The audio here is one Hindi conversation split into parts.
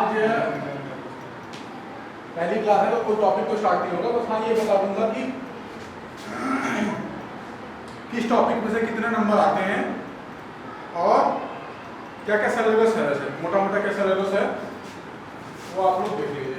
आज पहली क्लास है तो कोई टॉपिक तो स्टार्ट नहीं होगा, बस हाँ ये बता दूंगा कि किस टॉपिक में से कितने नंबर आते हैं और क्या क्या सिलेबस है। वैसे मोटा मोटा क्या सिलेबस है वो आप लोग देख लीजिए।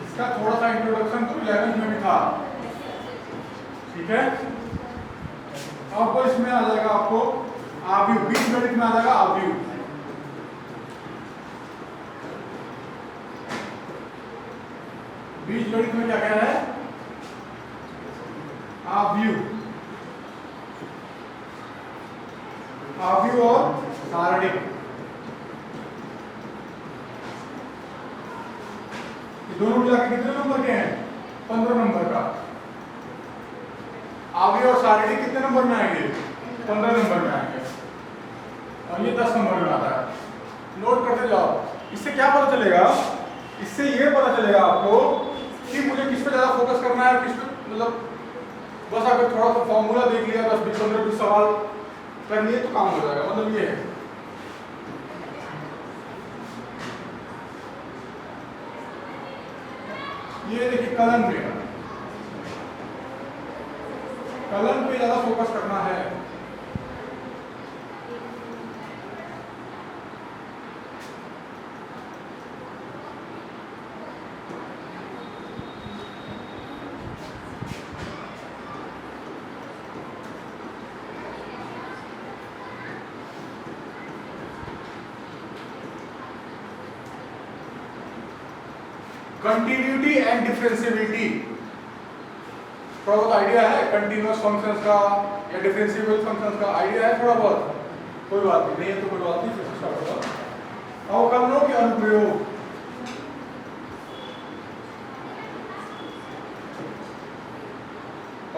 इसका थोड़ा सा इंट्रोडक्शन तो 11th में भी था, ठीक है। आपको इसमें आ जाएगा, आपको आव्यूह, बीजगणित में आ जाएगा आव्यूह। बीजगणित में क्या क्या है? आव्यूह, आव्यूह और सारणिक, दोनों मिला के कितने नंबर के हैं? 15 नंबर का। आव्यूह और सारणिक कितने नंबर में आएंगे? 15 नंबर में आएंगे और ये 10 नंबर में आता है। नोट करते जाओ। इससे क्या पता चलेगा? इससे ये पता चलेगा आपको कि मुझे किस पे ज्यादा फोकस करना है, किस पे, मतलब बस अगर थोड़ा सा फॉर्मूला देख लिया, 10-15 सवाल कर लिए तो काम हो जाएगा, मतलब ये है। ये देखिए कलन पे, कलन पे ज्यादा फोकस करना है। कंटिन्यूटी एंड डिफरेंशिएबिलिटी, थोड़ा बहुत आइडिया है कंटिन्यूअस फंक्शंस का या डिफरेंशिएबल फंक्शंस का? आइडिया है थोड़ा बहुत? कोई बात नहीं है तो कोई बात नहीं, फिर से स्टार्ट होगा। अवकलनों के अनुप्रयोग,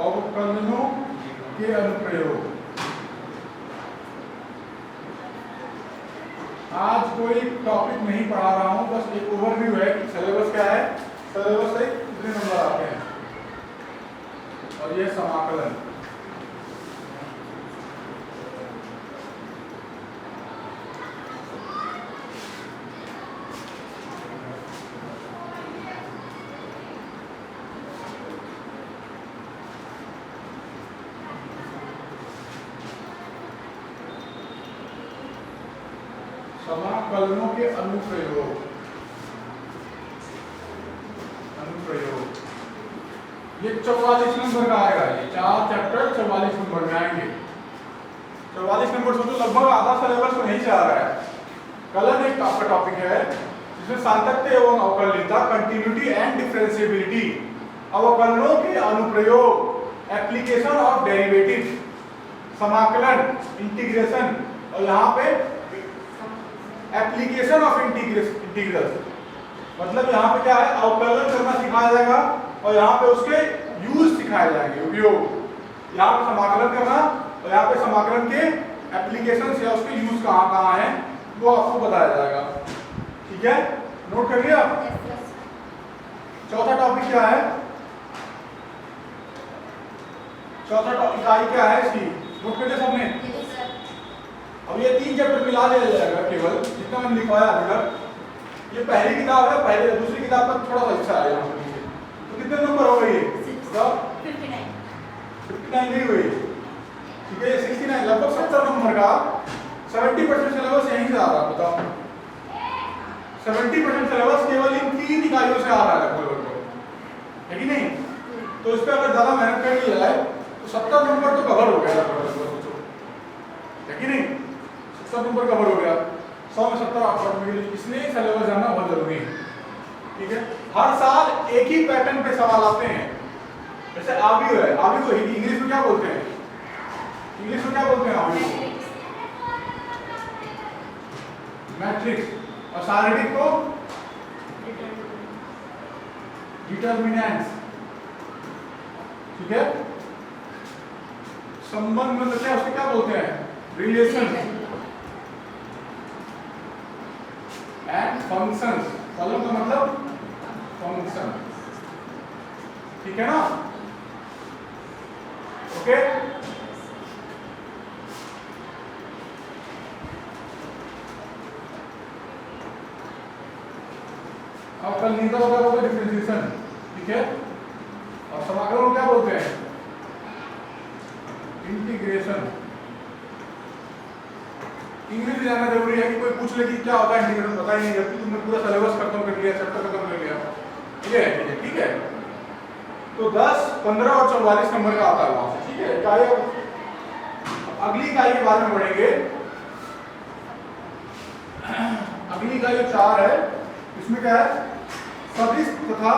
अवकलनों के अनुप्रयोग। आज कोई टॉपिक नहीं पढ़ा रहा हूं, बस एक ओवरव्यू है कि सिलेबस क्या है, सिलेबस से कितने नंबर आते हैं। और ये समाकलन, समाकलनों के अनुप्रयोग, अनुप्रयोग ये 44 नंबर का आएगा। ये 4 चैप्टर 44 नंबर में आएंगे। 44 नंबर सोचो, लगभग आधा सिलेबस तो नहीं से आ रहा है। कलन एक आपका टॉपिक है जिसमें सातत्य एवं अवकलनीयता, कंटिन्यूटी एंड डिफरेंशिएबिलिटी, अवकलनों के अनुप्रयोग, एप्लीकेशन ऑफ डेरिवेटिव, समाकलन, इंटीग्रेशन, और यहाँ पे एप्लीकेशन ऑफ इंटीग्रल, मतलब यहाँ पे क्या है, अवकलन करना सिखाया जाएगा और यहाँ पे उसके यूज सिखाए जाएंगे, उपयोग। यहाँ पे समाकलन करना और यहाँ पे समाकलन के एप्लीकेशन या उसके यूज कहाँ कहाँ है वो आपको बताया जाएगा, ठीक है। नोट कर लिया? चौथा टॉपिक क्या है? चौथा टॉपिक आई क्या है इसकी? नोट कर लिया सबने? अब ये 3 चैप्टर मिला दिया जाएगा केवल, जितना मैंने लिखवाया अभी तक। ये पहली किताब है, पहले दूसरी किताब का थोड़ा सा हिस्सा है यहाँ पर। तो कितने नंबर हो गए? 59 नहीं हुई, ठीक है। 69, लगभग 70 नंबर का 70% सिलेबस यहीं से आ रहा है। बताओ, 70% सिलेबस केवल इन 3 इकाइयों से आ रहा है लगभग, है कि नहीं? तो इस पर अगर ज्यादा मेहनत कर ली जाए तो 70 नंबर तो कवर हो गया, है कि नहीं? 70 नंबर कवर हो गया। 100 में 70 ऑटोमेटिकली, इसलिए सिलेबस जानना बहुत जरूरी है, ठीक है। हर साल एक ही पैटर्न पे सवाल आते हैं। जैसे आव्यूह है, आव्यूह को इंग्लिश में क्या बोलते हैं? इंग्लिश में क्या बोलते हैं आव्यूह को? मैट्रिक्स। और सारणिक को डिटर्मिनेंट्स, ठीक है। संबंध मतलब क्या, उसको क्या बोलते हैं? Relation and functions. कॉलम का मतलब फंक्शन, ठीक है ना? ओके, अब कल नीचे होगा वो डिफरेंशिएशन, ठीक है? और समाकलन को क्या बोलते हैं? इंटीग्रेशन। इंग्लिश जानना जरूरी है कि कोई पूछ ले कि क्या होता है इंटीग्रेशन, पता ही नहीं, जबकि तुमने पूरा सिलेबस खत्म कर लिया, चैप्टर खत्म कर लिया, ये है, ठीक है? तो 10, 15 और 44 नंबर का आता है वहां से, ठीक है? इकाई, अगली इकाई के बारे में पढ़ेंगे। अगली इकाई जो 4 है, इसमें क्या है? सदिश तथा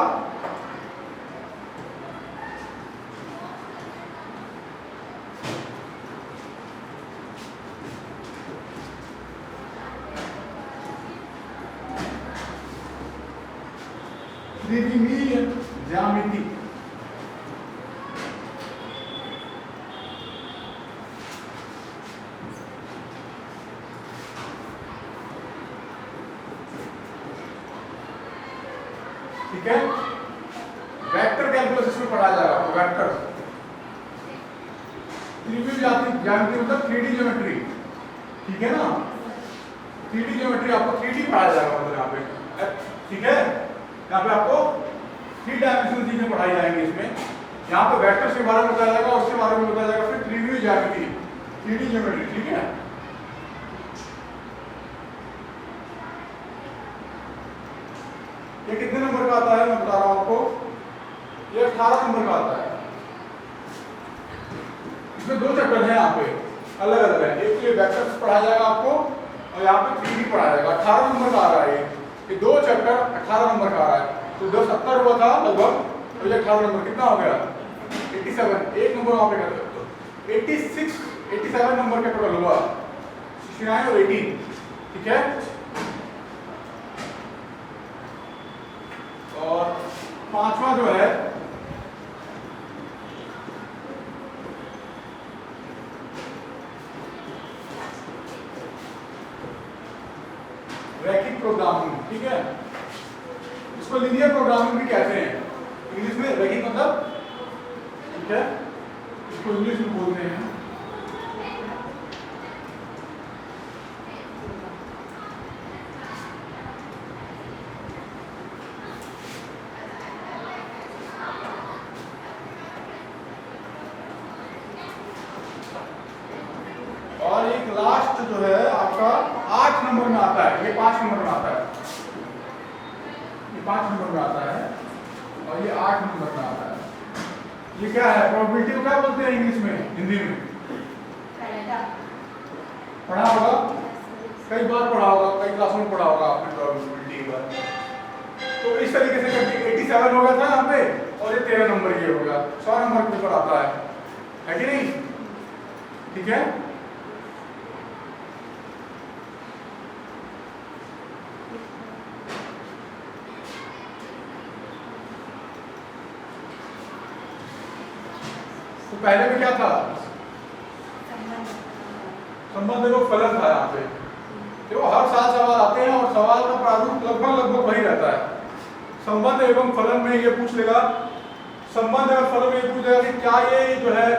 त्रिविमीय ज्यामिति। ठीक है, वेक्टर कैलकुलस इसमें पढ़ाया जाएगा आपको, वेक्टर, त्रिविमीय ज्यामिति मतलब 3D ज्योमेट्री, ठीक है ना? 3D ज्योमेट्री आपको 3D पढ़ाया जाएगा, मतलब यहाँ पे, ठीक है? यहाँ पे आपको 3 डायमेंशनल चीजें पढ़ाई जाएंगी इसमें। यहाँ पे वेक्टर्स के बारे में बताया जाएगा, उसके बारे में बताया जाएगा, फिर त्रिविमीय ज्यामिति, 3D ज्योमेट्री, ठीक है? ये कितने नंबर का आता है मैं बता रहा हूं आपको, ये 18 नंबर का आता है। इसमें 2 चैप्टर हैं यहाँ पे, अलग अलग है। एक तो ये वेक्टर्स पढ़ाया जाएगा आपको, और यहाँ पे 3D पढ़ाया जाएगा। 18 नंबर का आ रहा है ये 2 चैप्टर 18 नंबर का आ रहा है। तो 270 हुआ था लगभग, तो ये 18 नंबर कितना हो गया? 87, एक नंबर वहां पे कर दो, 86, 87 नंबर का टोटल हुआ, 69 और 18, ठीक है? और 5वां जो है रैखिक प्रोग्रामिंग, ठीक है? इसको लीनियर प्रोग्रामिंग भी कहते हैं इंग्लिश में, रैखिक मतलब, ठीक है? इसको इंग्लिश में बोलते हैं और एक लास्ट जो है आपका 8 नंबर में आता है, ये 5 नंबर में आता है, ये 5 नंबर में आता है और ये 8 नंबर में आता है। ये क्या है? प्रोबेबिलिटी को क्या बोलते हैं इंग्लिश में, हिंदी में? पढ़ा होगा, कई बार पढ़ा होगा, कई क्लासों में पढ़ा होगा आपने प्रोबेबिलिटी के बारे में। तो इस तरीके से करके 87 हो गया था यहाँ पे, और ये 13 नंबर ये हो गया, 100 नंबर के ऊपर आता है कि नहीं? ठीक है? तो पहले में क्या था? संबंध एवं फलन था यहाँ पे। देखो हर साल सवाल आते हैं और सवाल का प्रारूप लगभग वही रहता है। संबंध एवं फलन में ये पूछ लेगा, संबंध एवं फलन में ये पूछ लेगा कि क्या ये जो है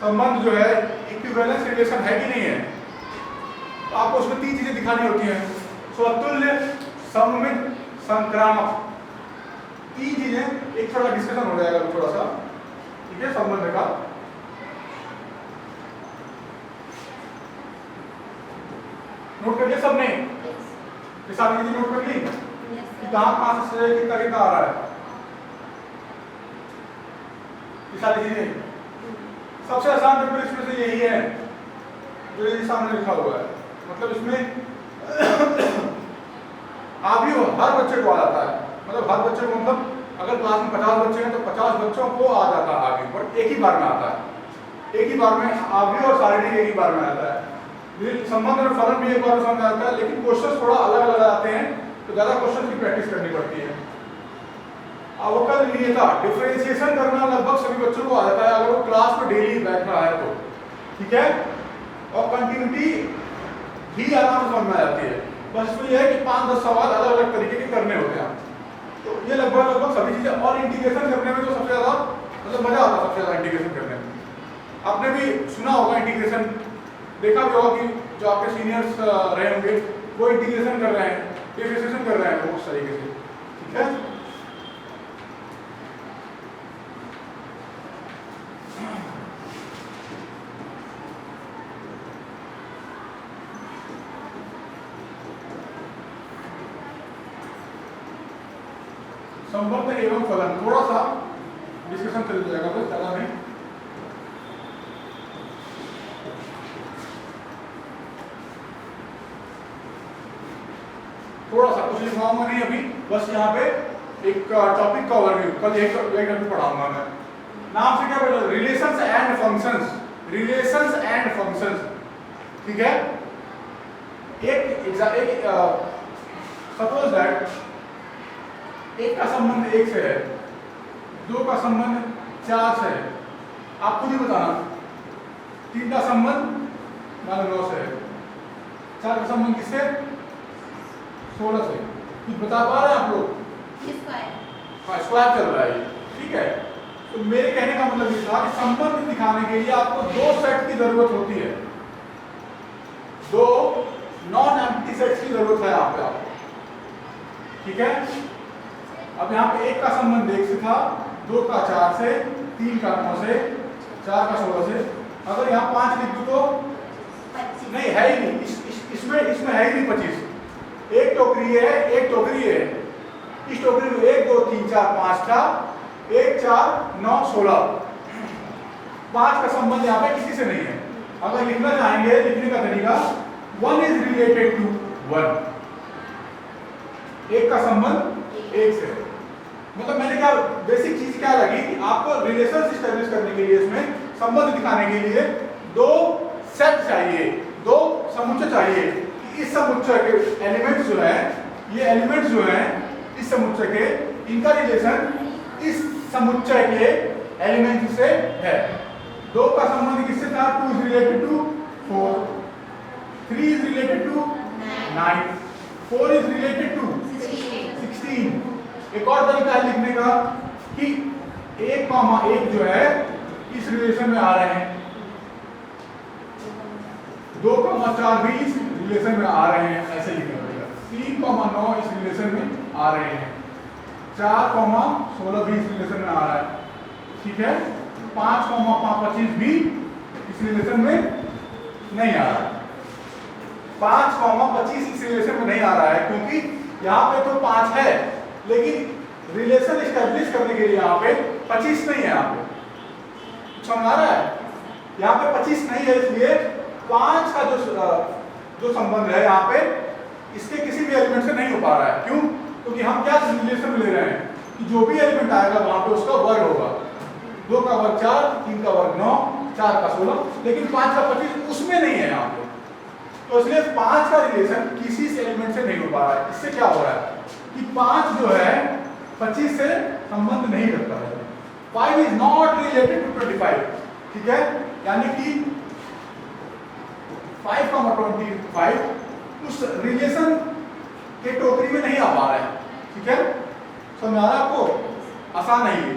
संबंध जो है इक्विवेलेंस रिलेशन है कि नहीं है। तो आपको उसमें 3 चीजें दिखानी होती हैं, स्वतुल्य, सममित, संक्रामक। 3 चीजें, एक थोड़ा डिस्कशन हो जाएगा थोड़ा सा, ठीक है, संबंध का। नोट कर लिया सबने? ये सारी चीजें नोट कर ली? कहाँ से कितना कितना आ रहा है, ये सारी चीजें। सबसे आसान पेपर इसमें से यही है जो ये सामने लिखा हुआ है। मतलब इसमें आभी हर बच्चे को आ जाता है, मतलब हर बच्चे को, मतलब अगर क्लास में 50 बच्चे हैं तो 50 बच्चों को आ जाता है आगे, पर एक ही बार में आता है। एक ही बार में आगे और सारिणी एक ही बार में आता है। संबंध और फलन भी एक बार में समझ आता है, लेकिन क्वेश्चन थोड़ा अलग अलग आते हैं, तो ज्यादा क्वेश्चन की प्रैक्टिस करनी पड़ती है। अवकलनीयता, डिफरेंशिएशन करना लगभग सभी बच्चों को आ जाता है अगर वो क्लास में डेली बैठ रहा है तो, ठीक है। और कंटिन्यूटी भी आराम से समझ में आ जाती है। बस इसमें यह है कि 5-10 सवाल अलग अलग तरीके के करने होते हैं। तो ये लगभग सभी चीजें। और इंटीग्रेशन करने में तो सबसे ज्यादा मतलब मजा आता है, सबसे ज्यादा इंटीग्रेशन करने में। आपने भी सुना होगा इंटीग्रेशन, देखा भी होगा कि जो आपके सीनियर्स रहे होंगे वो इंटीग्रेशन कर रहे हैं, डिफरेंशिएशन कर रहे हैं वो उस तरीके से, ठीक है। संबंध एवं फलन थोड़ा सा डिस्कशन चल जाएगा, बस ज्यादा नहीं। थोड़ा सा कुछ लिखवाऊंगा नहीं अभी, बस यहाँ पे एक टॉपिक का ओवरव्यू, कल एक टॉपिक पढ़ाऊंगा मैं। नाम से क्या बोला, relations and functions, relations and functions, ठीक है। एक सपोज दैट एक का संबंध 1 से है, 2 का संबंध 4 से है, आप खुद ही बताना। 3 का संबंध 9 से है, 4 का संबंध किससे, 16 से। कुछ बता पा रहे हैं आप लोग? हाँ, स्क्वायर चल रहा है, ठीक है। तो मेरे कहने का मतलब ये था कि संबंध दिखाने के लिए आपको 2 सेट की जरूरत होती है, 2 नॉन एम्प्टी सेट्स की जरूरत है यहाँ पे आपको, ठीक है। अब यहाँ पे 1 का संबंध 1 से था, 2 का 4 से, 3 का 9 से, 4 का 16 से। अगर यहाँ 5 लिख दूं तो 25 नहीं है ही नहीं, इसमें है ही नहीं 25। एक टोकरी है, एक टोकरी है, इस टोकरी में 1 2 3 4 5 था, 1 4 9 16, 5 का संबंध यहाँ पे किसी से नहीं है। अगर लिखना चाहेंगे, लिखने का तरीका 1 इज रिलेटेड टू 1, 1 का संबंध 1 से। मतलब मैंने क्या बेसिक चीज क्या लगी कि आपको रिलेशन एस्टैब्लिश करने के लिए, इसमें संबंध दिखाने के लिए 2 सेट चाहिए, 2 समुच्चय चाहिए। इस समुच्चय के एलिमेंट्स जो है, ये एलिमेंट्स जो हैं इस समुच्चय के, इनका रिलेशन इस समुच्चय के एलिमेंट से है। 2 का संबंध किससे था, 2 is related to 4, 3 is related to 9, 4 is related to 16। एक और तरीका है लिखने का कि 1, जो है इस रिलेशन में आ रहे हैं, 2, 4 भी इस रिलेशन में आ रहे हैं, ऐसे लिखना पड़ेगा। 3, 9 इस रिलेशन में आ रहे हैं, 4, 16 भी इस रिलेशन में आ रहा है, ठीक है। 5, 25 भी इस रिलेशन में नहीं आ रहा है। 5, 25 इस रिलेशन में नहीं आ रहा है क्योंकि यहाँ पे तो 5 है, लेकिन रिलेशन एस्टैब्लिश करने के लिए यहाँ पे 25 नहीं है। यहाँ पे समझ आ रहा है, यहाँ पे 25 नहीं है, इसलिए 5 का जो संबंध है यहाँ पे इसके किसी भी एलिमेंट से नहीं हो पा रहा है। क्यों? क्योंकि हम क्या रिलेशन में ले रहे हैं कि जो भी एलिमेंट आएगा वहां पे उसका वर्ग होगा। 2 का वर्ग 4, 3 का वर्ग 9, 4 का 16, लेकिन 5 का 25 उसमें नहीं है यहाँ पे। तो इसलिए 5 का रिलेशन किसी से एलिमेंट से नहीं हो पा रहा है। इससे क्या हो रहा है कि 5 जो है 25 से संबंध नहीं रखता है। 5 इज नॉट रिलेटेड टू 25, ठीक है। यानी कि 5, 25 उस रिलेशन के टोकरी में नहीं आ पा रहा है, ठीक है। समझ आ रहा है आपको? आसान है ये।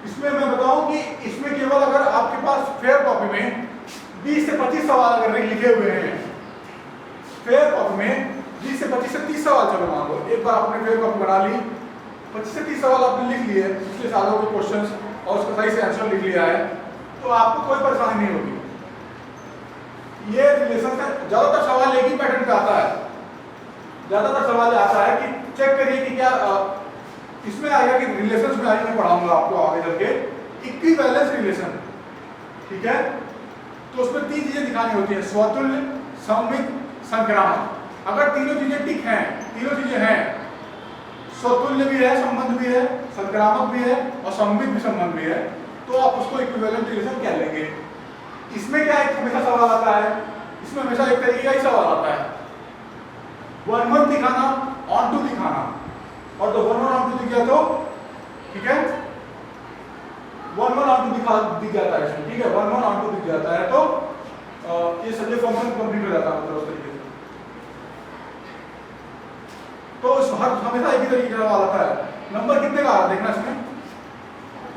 इसमें मैं बताऊं कि इसमें केवल अगर आपके पास फेयर कॉपी में 20 से 25 सवाल अगर लिखे हुए हैं, फेयर कॉपी में 20 से 25 से 30 सवाल, चलो मान लो एक बार आपने फेयर कॉपी बना ली, 25 से 30 सवाल आपने लिख लिए पिछले सालों के क्वेश्चंस और उसका सही से आंसर लिख लिया है, तो आपको कोई परेशानी नहीं होगी। ये रिलेशन का ज्यादातर सवाल एक ही पैटर्न पे आता है। ज्यादातर सवाल आता है कि चेक करिए कि क्या इसमें आएगा कि रिलेशंस में आगे मैं पढ़ाऊंगा आपको आगे चल के इक्विवेलेंस रिलेशन, ठीक है। तो उसमें 3 चीजें दिखानी होती है, स्वतुल्य, सममित, संक्रामक। अगर तीनों चीजें ठीक हैं, तीनों चीजें हैं, स्वतुल्य भी है, संबंध भी है, संक्रामक भी है और सममित भी संबंध भी है, तो आप उसको इक्विवेलेंट रिलेशन कह लेंगे। इसमें क्या एक हमेशा सवाल आता है, इसमें हमेशा एक तरीके का ही सवाल आता है, 1 दिखाना, ऑन टू दिखाना, और तो 1 ऑन टू दिख गया तो ठीक है, 1 ऑन टू दिख जाता है इसमें, ठीक है। 1 ऑन टू दिख जाता है तो ये सब्जेक्ट फंक्शन कंप्लीट हो जाता है, मतलब उस तरीके से। तरीके का सवाल आता है, नंबर कितने का आ रहा है देखना इसमें,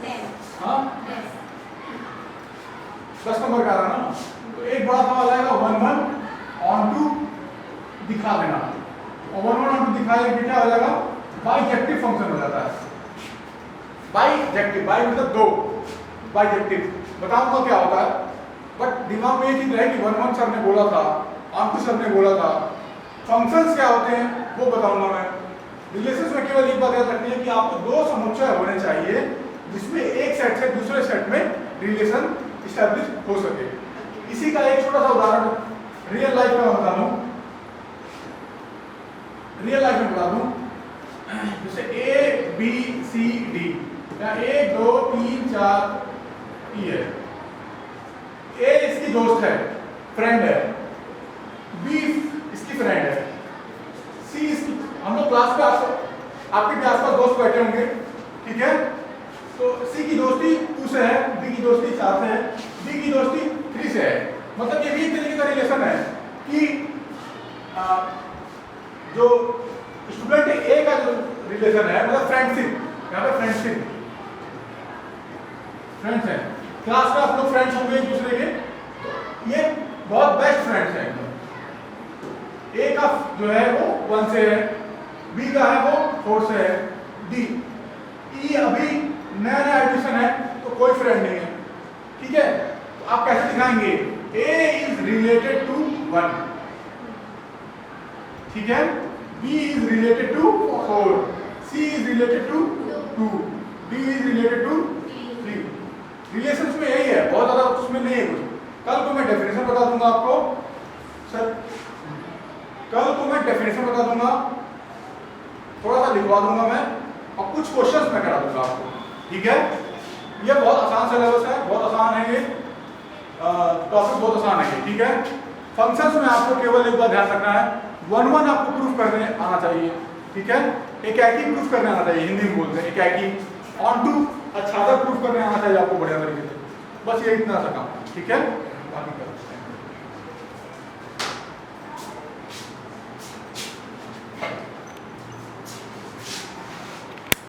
10 हाँ 10 नंबर का आ रहा है ना। तो एक बड़ा सवाल आएगा 1 1 ऑन टू दिखा देना, और 1 1 ऑन टू दिखाए कि क्या हो जाएगा, बाइजेक्टिव फंक्शन हो जाता है। बाइजेक्टिव, बाई मतलब दो, बाइजेक्टिव बताऊंगा क्या होता है, बट दिमाग में ये चीज रहे कि 1 1 सर ने बोला था, ऑन टू सर ने बोला था। फंक्शंस क्या होते हैं वो बताऊंगा मैं। रिलेशंस में केवल एक बात याद रखनी है कि आपको दो समुच्चय होने चाहिए जिसमें एक सेट से दूसरे सेट में रिलेशन इस्टेब्लिश हो सके। इसी का एक छोटा सा उदाहरण रियल लाइफ में बता दूं, रियल लाइफ में बता दूं, जैसे ए बी सी डी, या 1 2 3 4 ई है। ए इसकी दोस्त है, फ्रेंड है, बी इसकी फ्रेंड है, सी इसकी, हम लोग क्लास में आपके भी आसपास दोस्त बैठे होंगे, ठीक है। तो सी की दोस्ती 2 से है, बी की दोस्ती 4 से है, डी की दोस्ती 3 से है। मतलब ये भी एक तरीके का रिलेशन है कि जो स्टूडेंट ए का जो रिलेशन है मतलब फ्रेंडशिप, यहाँ पे फ्रेंडशिप, फ्रेंड्स है, क्लास में आप लोग फ्रेंड्स होंगे एक दूसरे के, तो ये बहुत बेस्ट फ्रेंड्स हैं। ए का जो है वो 1 से है, बी का है वो 4 से है, डी ई अभी नया नया एडिशन है तो कोई फ्रेंड नहीं है, ठीक है। तो आप कैसे दिखाएंगे, ए इज रिलेटेड टू 1, ठीक है, B is related to 4, C is related to 2, D is related to 3। Relations में यही है, बहुत ज्यादा उसमें नहीं है कुछ। कल को मैं डेफिनेशन बता दूंगा आपको सर, कल को मैं डेफिनेशन बता दूंगा, थोड़ा सा लिखवा दूंगा मैं, और कुछ क्वेश्चंस मैं करा दूंगा आपको, ठीक है। ये बहुत आसान सिलेबस है, बहुत आसान है, ये टॉपिक बहुत आसान है, ठीक है। फंक्शंस में आपको केवल एक बात ध्यान रखना है, 1 1 आपको प्रूफ करने आना चाहिए, ठीक है। एकाकी प्रूफ करने आना चाहिए, हिंदी में बोलते हैं एकाकी। ऑन टू अच्छा प्रूफ करने आना चाहिए आपको बढ़िया तरीके से, बस ये इतना सा काम, ठीक है। बाकी कर